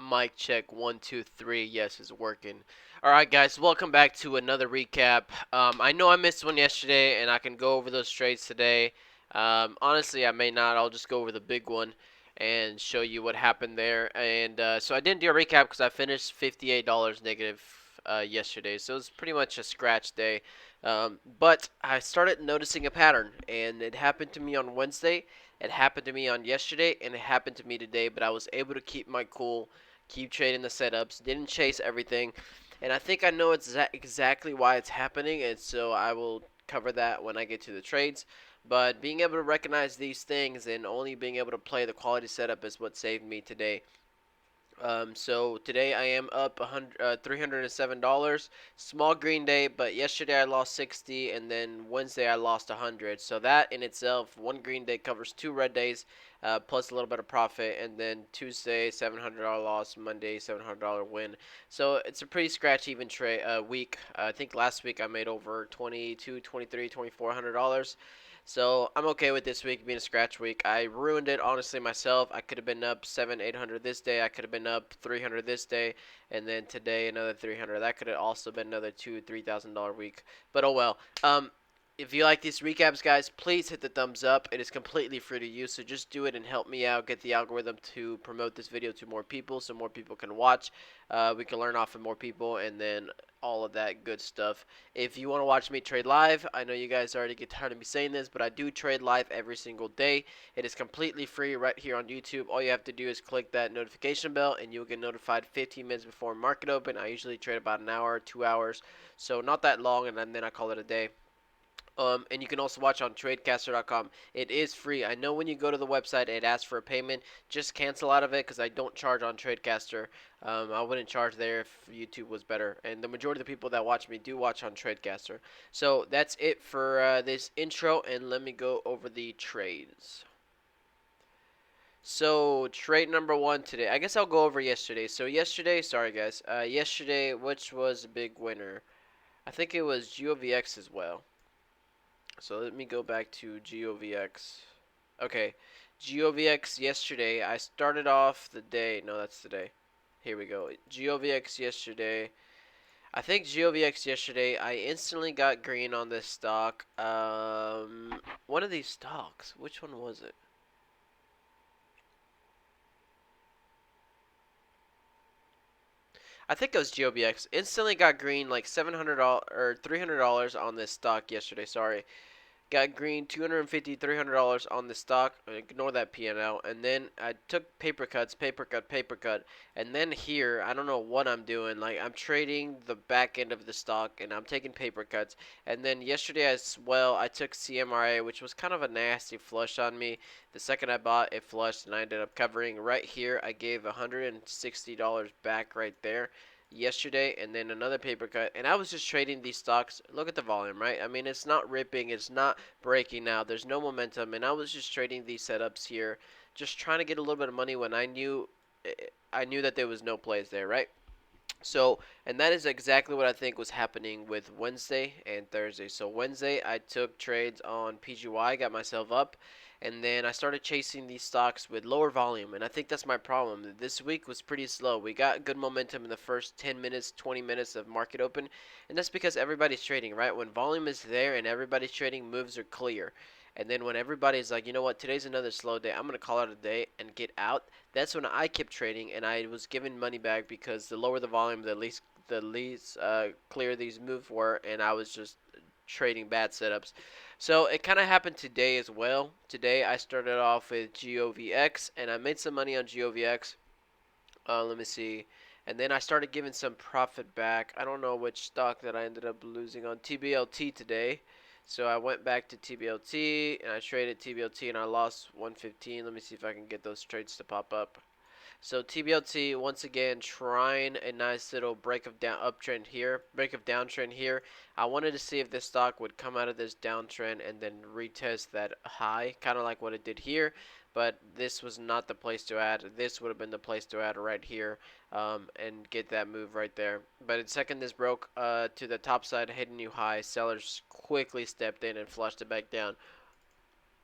Mic check 1 2 3. Yes, it's working. All right, guys, welcome back to another recap. I know I missed one yesterday, and I can go over those trades today. Honestly, I may not. I'll just go over the big one and show you what happened there. And so I didn't do a recap because I finished $58 negative yesterday, so it was pretty much a scratch day. But I started noticing a pattern, and it happened to me on Wednesday. It happened to me on yesterday, and it happened to me today, but I was able to keep my cool, keep trading the setups, didn't chase everything, and I think I know exactly why it's happening, and so I will cover that when I get to the trades. But being able to recognize these things and only being able to play the quality setup is what saved me today. So today I am up $307. Small green day, but yesterday I lost 60, and then Wednesday I lost 100. So that in itself, one green day covers two red days, plus a little bit of profit, and then Tuesday $700 loss, Monday $700 win. So it's a pretty scratch even trade week. I think last week I made over 22, 23, $2,400. So I'm okay with this week being a scratch week. I ruined it honestly myself. I could have been up 800 this day. I could have been up 300 this day, and then today another 300. That could have also been another $2,000 to $3,000 week. But oh well. If you like these recaps, guys, please hit the thumbs up. It is completely free to use, so just do it and help me out. Get the algorithm to promote this video to more people, so more people can watch. We can learn off of more people, and then all of that good stuff. If you want to watch me trade live, I know you guys already get tired of me saying this, but I do trade live every single day. It is completely free right here on YouTube. All you have to do is click that notification bell, and you'll get notified 15 minutes before market open. I usually trade about an hour, 2 hours, so not that long, and then I call it a day. And you can also watch on tradecaster.com. It is free. I know when you go to the website, it asks for a payment. Just cancel out of it because I don't charge on Tradecaster. I wouldn't charge there if YouTube was better. And the majority of the people that watch me do watch on Tradecaster. So that's it for this intro, and let me go over the trades. So trade number one today. I guess I'll go over yesterday. So yesterday, sorry guys. Yesterday, which was a big winner? I think it was GOVX as well. So let me go back to GOVX. Okay, GOVX yesterday. I started off the day. No, that's today. Here we go. GOVX yesterday. I think GOVX yesterday. I instantly got green on this stock. One of these stocks. Which one was it? I think it was GOVX. Instantly got green like $700 or $300 on this stock yesterday. Sorry. Got green $250, $300 on the stock. Ignore that P&L. And then I took paper cuts, paper cut, paper cut. And then here, I don't know what I'm doing. Like, I'm trading the back end of the stock, and I'm taking paper cuts. And then yesterday as well, I took CMRA, which was kind of a nasty flush on me. The second I bought, it flushed, and I ended up covering. Right here, I gave $160 back right there yesterday, and then another paper cut, and I was just trading these stocks. Look at the volume, right? I mean, it's not ripping, it's not breaking now, there's no momentum, and I was just trading these setups here, just trying to get a little bit of money when I knew that there was no plays there, right? So, and that is exactly what I think was happening with Wednesday and Thursday. So Wednesday, I took trades on PGY, got myself up, and then I started chasing these stocks with lower volume, and I think that's my problem. This week was pretty slow. We got good momentum in the first 10 minutes, 20 minutes of market open, and that's because everybody's trading, right? When volume is there and everybody's trading, moves are clear. And then when everybody's like, you know what, today's another slow day, I'm going to call it a day and get out. That's when I kept trading, and I was giving money back because the lower the volume, the least clear these moves were, and I was just trading bad setups. So it kind of happened today as well. Today I started off with GOVX, and I made some money on GOVX. Let me see. And then I started giving some profit back. I don't know which stock that I ended up losing on TBLT today. So I went back to TBLT and I traded TBLT and I lost 115. Let me see if I can get those trades to pop up. So TBLT once again trying a nice little break of downtrend here. I wanted to see if this stock would come out of this downtrend and then retest that high, kind of like what it did here. But this was not the place to add. This would have been the place to add right here, and get that move right there. But in second, this broke to the top side, hit a new high. Sellers quickly stepped in and flushed it back down.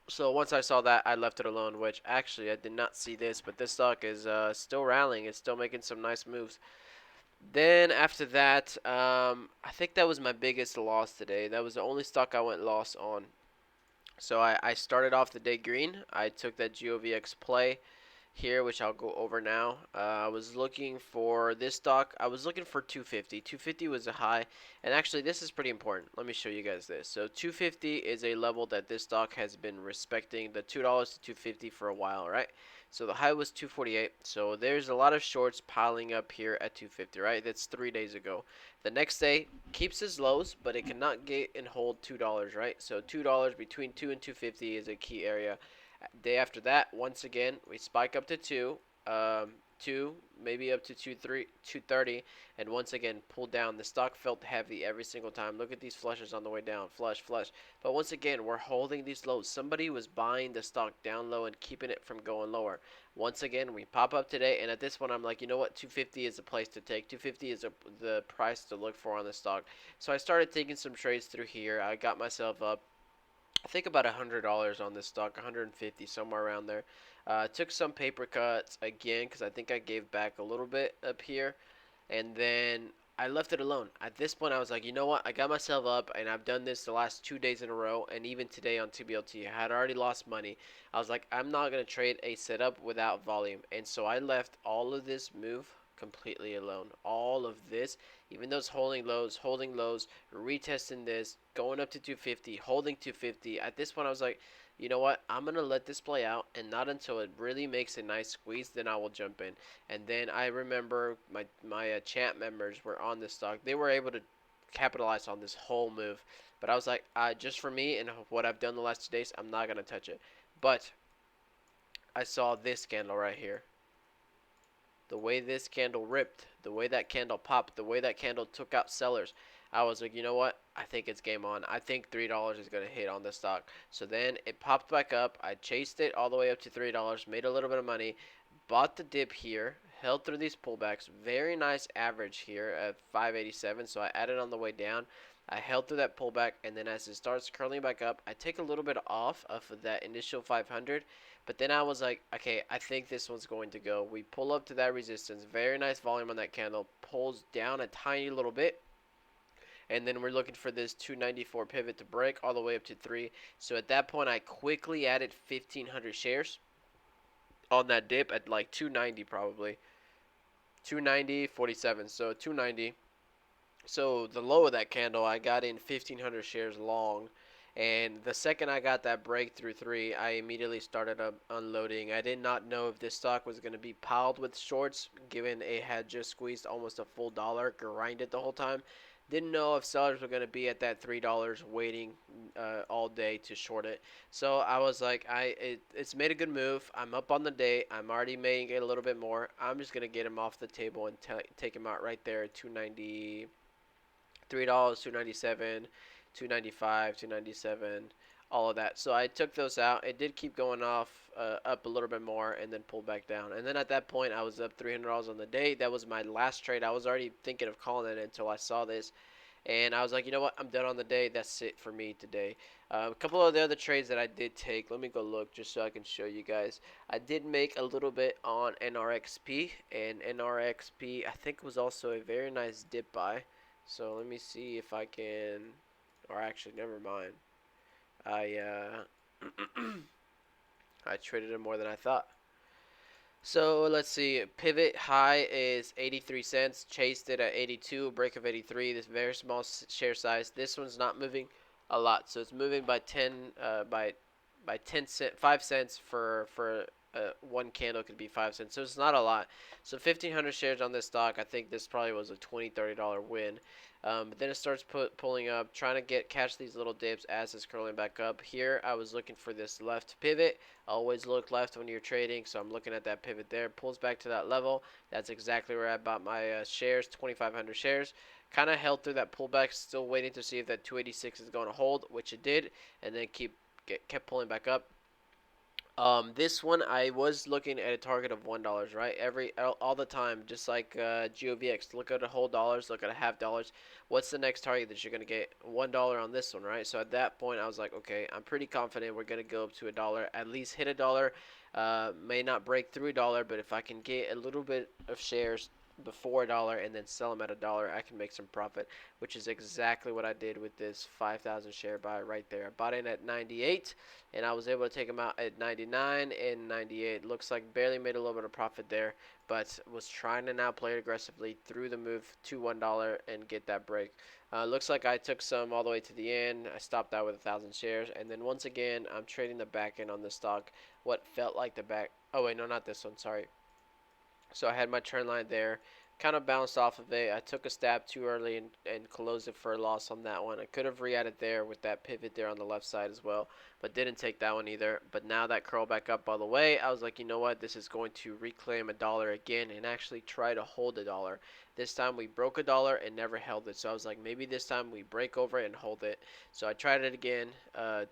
So once I saw that, I left it alone, which actually I did not see this, but this stock is still rallying. It's still making some nice moves. Then after that, I think that was my biggest loss today. That was the only stock I went loss on. So I started off the day green. I took that GOVX play here, which I'll go over now. I was looking for this stock. I was looking for 250. 250 was a high, and actually this is pretty important. Let me show you guys this. So 250 is a level that this stock has been respecting, the $2 to 250 for a while, right? So the high was 248. So there's a lot of shorts piling up here at 250, right? That's 3 days ago. The next day keeps its lows, but it cannot get and hold $2, right? So $2 between 2 and 250 is a key area. Day after that, once again, we spike up to 2, 2, maybe up to 230, and once again, pull down. The stock felt heavy every single time. Look at these flushes on the way down, flush, flush. But once again, we're holding these lows. Somebody was buying the stock down low and keeping it from going lower. Once again, we pop up today, and at this one, I'm like, you know what? 250 is the place to take. 250 is the price to look for on the stock. So I started taking some trades through here. I got myself up, I think, about $100 on this stock, 150, somewhere around there. Took some paper cuts again because I think I gave back a little bit up here, and then I left it alone. At this point, I was like, you know what? I got myself up, and I've done this the last 2 days in a row, and even today on TBLT, I had already lost money. I was like, I'm not gonna trade a setup without volume, and so I left all of this move completely alone. All of this, even those holding lows, retesting this, going up to 250, holding 250. At this point, I was like, you know what? I'm gonna let this play out, and not until it really makes a nice squeeze, then I will jump in. And then I remember my champ members were on this stock. They were able to capitalize on this whole move, but I was like, just for me and what I've done the last 2 days, I'm not gonna touch it. But I saw this candle right here. The way this candle ripped, the way that candle popped, the way that candle took out sellers, I was like, you know what? I think it's game on. I think $3 is going to hit on the stock. So then it popped back up. I chased it all the way up to $3, made a little bit of money, bought the dip here, held through these pullbacks. Very nice average here at 587. So I added on the way down. I held through that pullback, and then as it starts curling back up, I take a little bit off of that initial 500. But then I was like, okay, I think this one's going to go. We pull up to that resistance. Very nice volume on that candle. Pulls down a tiny little bit. And then we're looking for this 294 pivot to break all the way up to 3. So at that point, I quickly added 1,500 shares on that dip at like 290 probably. 290.47. So 290. So the low of that candle, I got in 1,500 shares long. And the second I got that breakthrough 3, I immediately started unloading. I did not know if this stock was going to be piled with shorts, given it had just squeezed almost a full dollar, grinded the whole time. Didn't know if sellers were going to be at that $3 waiting all day to short it. So I was like, it's made a good move. I'm up on the day. I'm already making it a little bit more. I'm just going to get him off the table and take him out right there at 290. $3, 297, 295, 297, all of that. So I took those out. It did keep going off up a little bit more and then pulled back down. And then at that point, I was up $300 on the day. That was my last trade. I was already thinking of calling it until I saw this. And I was like, you know what? I'm done on the day. That's it for me today. A couple of the other trades that I did take. Let me go look just so I can show you guys. I did make a little bit on NRXP. And NRXP, I think, was also a very nice dip buy. So let me see if I can, or actually, never mind. I traded him more than I thought. So let's see. Pivot high is 83 cents. Chased it at 82. Break of 83. This very small share size. This one's not moving a lot, so it's moving by 10 by 10 cent 5 cents for one candle could be 5 cents. So it's not a lot. So 1,500 shares on this stock. I think this probably was a $20-$30 win. But then it starts pulling up, trying to catch these little dips as it's curling back up. Here, I was looking for this left pivot. Always look left when you're trading, so I'm looking at that pivot there. Pulls back to that level. That's exactly where I bought my shares, 2,500 shares. Kind of held through that pullback, still waiting to see if that 286 is going to hold, which it did, and then kept pulling back up. This one I was looking at a target of $1, right? All the time, just like GOVX. Look at a whole dollars, look at a half dollars. What's the next target that you're gonna get? $1 on this one, right? So at that point, I was like, okay, I'm pretty confident we're gonna go up to a dollar, at least hit a dollar. May not break through a dollar, but if I can get a little bit of shares before a dollar and then sell them at a dollar, I can make some profit, which is exactly what I did with this 5,000 share buy right there. I bought in at 98 and I was able to take them out at 99 and 98. Looks like barely made a little bit of profit there, but was trying to now play it aggressively through the move to $1 and get that break. Looks like I took some all the way to the end. I stopped out with 1,000 shares, and then once again, I'm trading the back end on the stock. What felt like the back. Oh wait, no, not this one. Sorry. So I had my trend line there, kind of bounced off of it. I took a stab too early and closed it for a loss on that one. I could have re-added there with that pivot there on the left side as well, but didn't take that one either. But now that curl back up all the way, I was like, you know what, this is going to reclaim a dollar again and actually try to hold a dollar. This time we broke a dollar and never held it, so I was like, maybe this time we break over it and hold it. So I tried it again,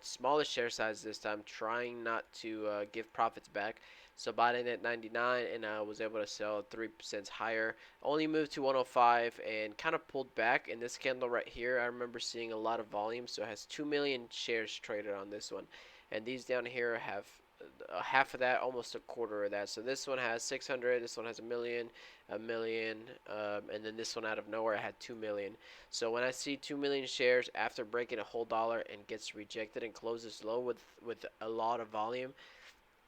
smallest share size this time, trying not to give profits back. So bought in at 99 and I was able to sell 3% higher. Only moved to 105 and kind of pulled back. In this candle right here, I remember seeing a lot of volume. So it has 2 million shares traded on this one. And these down here have half of that, almost a quarter of that. So this one has 600, this one has a million, and then this one out of nowhere had 2 million. So when I see 2 million shares after breaking a whole dollar and gets rejected and closes low with a lot of volume,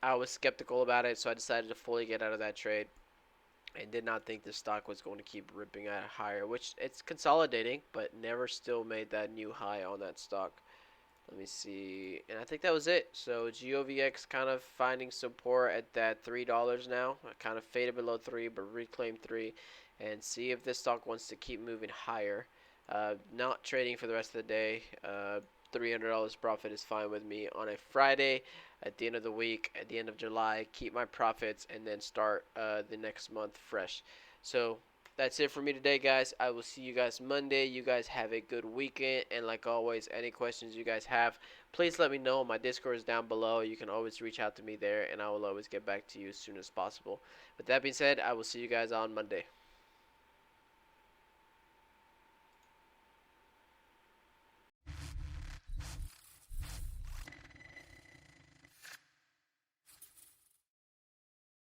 I was skeptical about it, so I decided to fully get out of that trade and did not think the stock was going to keep ripping at higher, which it's consolidating, but never still made that new high on that stock. Let me see, and I think that was it. So GOVX kind of finding support at that $3 now. I kind of faded below 3, but reclaimed 3, and see if this stock wants to keep moving higher. Not trading for the rest of the day. $300 profit is fine with me on a Friday at the end of the week, at the end of July. Keep my profits and then start the next month fresh. So that's it for me today, guys. I will see you guys Monday. You guys have a good weekend. And like always, any questions you guys have, please let me know. My Discord is down below. You can always reach out to me there, and I will always get back to you as soon as possible. With that being said, I will see you guys on Monday.